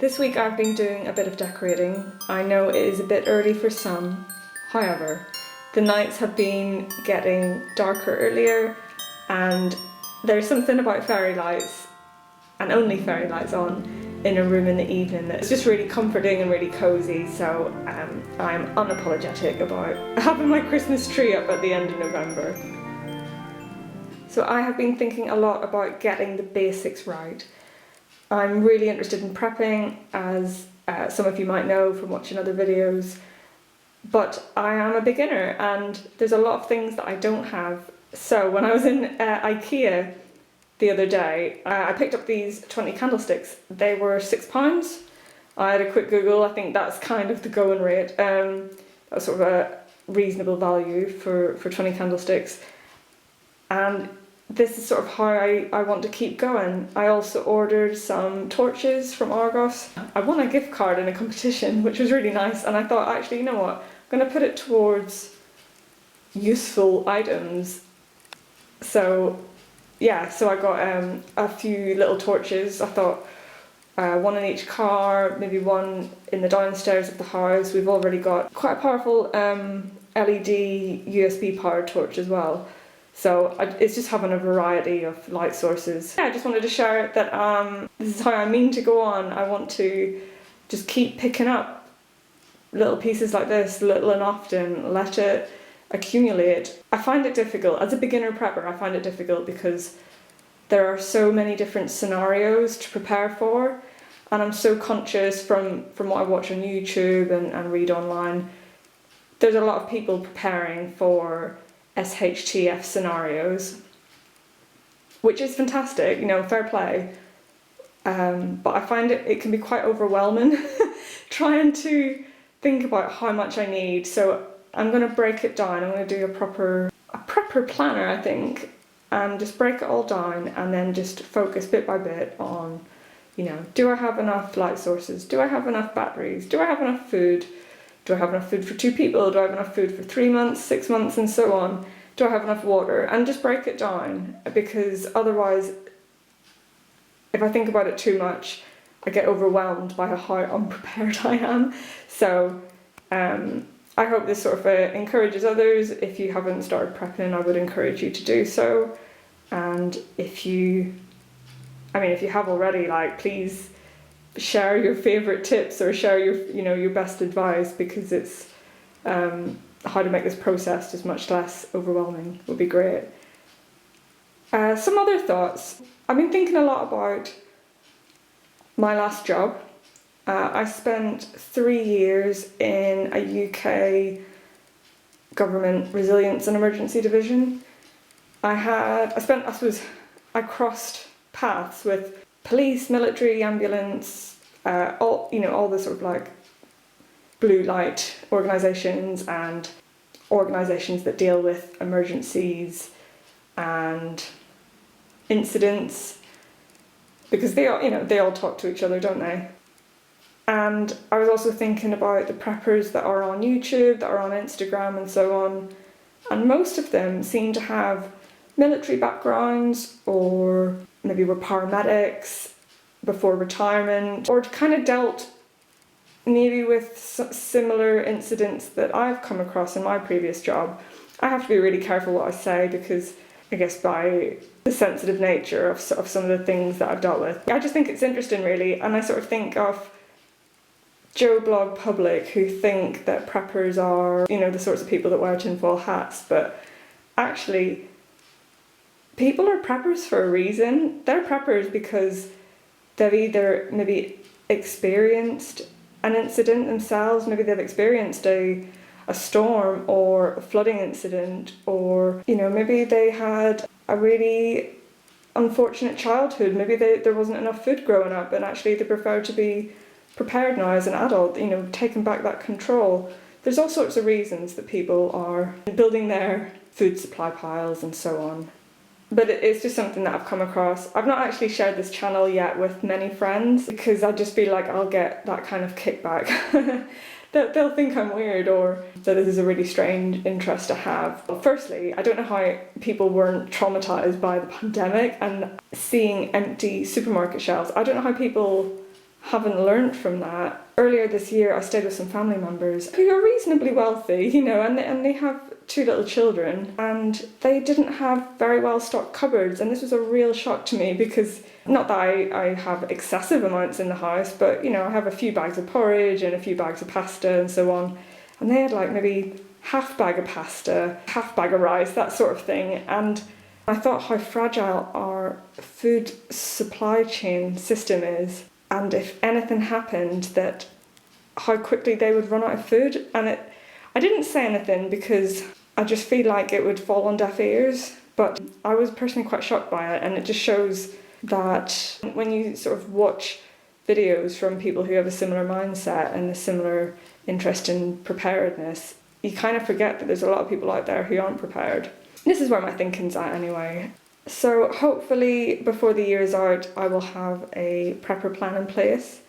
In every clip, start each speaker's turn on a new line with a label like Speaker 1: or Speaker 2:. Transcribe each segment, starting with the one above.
Speaker 1: This week I've been doing a bit of decorating. I know it is a bit early for some, however, the nights have been getting darker earlier and there's something about fairy lights, and only fairy lights on, in a room in the evening that's just really comforting and really cosy, so I'm unapologetic about having my Christmas tree up at the end of November. So I have been thinking a lot about getting the basics right. I'm really interested in prepping, as some of you might know from watching other videos, but I am a beginner and there's a lot of things that I don't have. So when I was in IKEA the other day, I picked up these 20 candlesticks. They were £6. I had a quick Google. I think that's kind of the going rate. That's sort of a reasonable value for 20 candlesticks. And this is sort of how I want to keep going. I also ordered some torches from Argos. I won a gift card in a competition, which was really nice, and I thought, actually, you know what, I'm going to put it towards useful items. So yeah, so I got a few little torches. I thought one in each car, maybe one in the downstairs of the house. We've already got quite a powerful LED USB powered torch as well. So it's just having a variety of light sources. Yeah, I just wanted to share that this is how I mean to go on. I want to just keep picking up little pieces like this, little and often, let it accumulate. I find it difficult. As a beginner prepper, I find it difficult because there are so many different scenarios to prepare for, and I'm so conscious from what I watch on YouTube and read online. There's a lot of people preparing for SHTF scenarios, which is fantastic, you know, fair play, but I find it can be quite overwhelming trying to think about how much I need. So I'm going to break it down. I'm going to do a proper planner, I think, and just break it all down and then just focus bit by bit on, you know, do I have enough light sources? Do I have enough batteries? Do I have enough food? Do I have enough food for 2 people? Do I have enough food for 3 months, 6 months, and so on? Do I have enough water? And just break it down, because otherwise, if I think about it too much, I get overwhelmed by how unprepared I am. So I hope this sort of encourages others. If you haven't started prepping, I would encourage you to do so. And if you have already, like, please share your favourite tips or share your best advice, because it's how to make this process just much less overwhelming would be great. Some other thoughts. I've been thinking a lot about my last job. I spent 3 years in a UK government resilience and emergency division. I crossed paths with police, military, ambulance, all the sort of like blue light organisations and organisations that deal with emergencies and incidents, because they all talk to each other, don't they? And I was also thinking about the preppers that are on YouTube, that are on Instagram and so on, and most of them seem to have military backgrounds, or maybe were paramedics before retirement, or kind of dealt maybe with similar incidents that I've come across in my previous job. I have to be really careful what I say, because I guess by the sensitive nature of some of the things that I've dealt with. I just think it's interesting, really, and I sort of think of Joe Blog public who think that preppers are, the sorts of people that wear tinfoil hats, but actually people are preppers for a reason. They're preppers because they've either maybe experienced an incident themselves, maybe they've experienced a storm or a flooding incident, or maybe they had a really unfortunate childhood, maybe there wasn't enough food growing up and actually they prefer to be prepared now as an adult, taking back that control. There's all sorts of reasons that people are building their food supply piles and so on. But it's just something that I've come across. I've not actually shared this channel yet with many friends, because I just feel like I'll get that kind of kickback. They'll think I'm weird, or that this is a really strange interest to have. Well, firstly, I don't know how people weren't traumatised by the pandemic and seeing empty supermarket shelves. I don't know how people haven't learned from that. Earlier this year, I stayed with some family members who are reasonably wealthy, you know, and they have 2 little children, and they didn't have very well stocked cupboards, and this was a real shock to me because not that I have excessive amounts in the house, but you know, I have a few bags of porridge and a few bags of pasta and so on, and they had like maybe half bag of pasta, half bag of rice, that sort of thing. And I thought how fragile our food supply chain system is, and if anything happened, that how quickly they would run out of food. And I didn't say anything because I just feel like it would fall on deaf ears, but I was personally quite shocked by it, and it just shows that when you sort of watch videos from people who have a similar mindset and a similar interest in preparedness, you kind of forget that there's a lot of people out there who aren't prepared. This is where my thinking's at anyway. So hopefully before the year's out, I will have a prepper plan in place,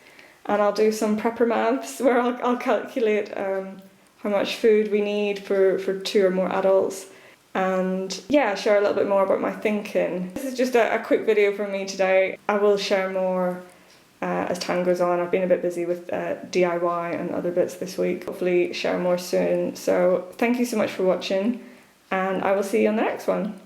Speaker 1: and I'll do some prepper maths where I'll calculate how much food we need for 2 or more adults, and yeah, share a little bit more about my thinking. This is just a quick video from me today. I will share more as time goes on. I've been a bit busy with DIY and other bits this week. Hopefully share more soon. So thank you so much for watching, and I will see you on the next one.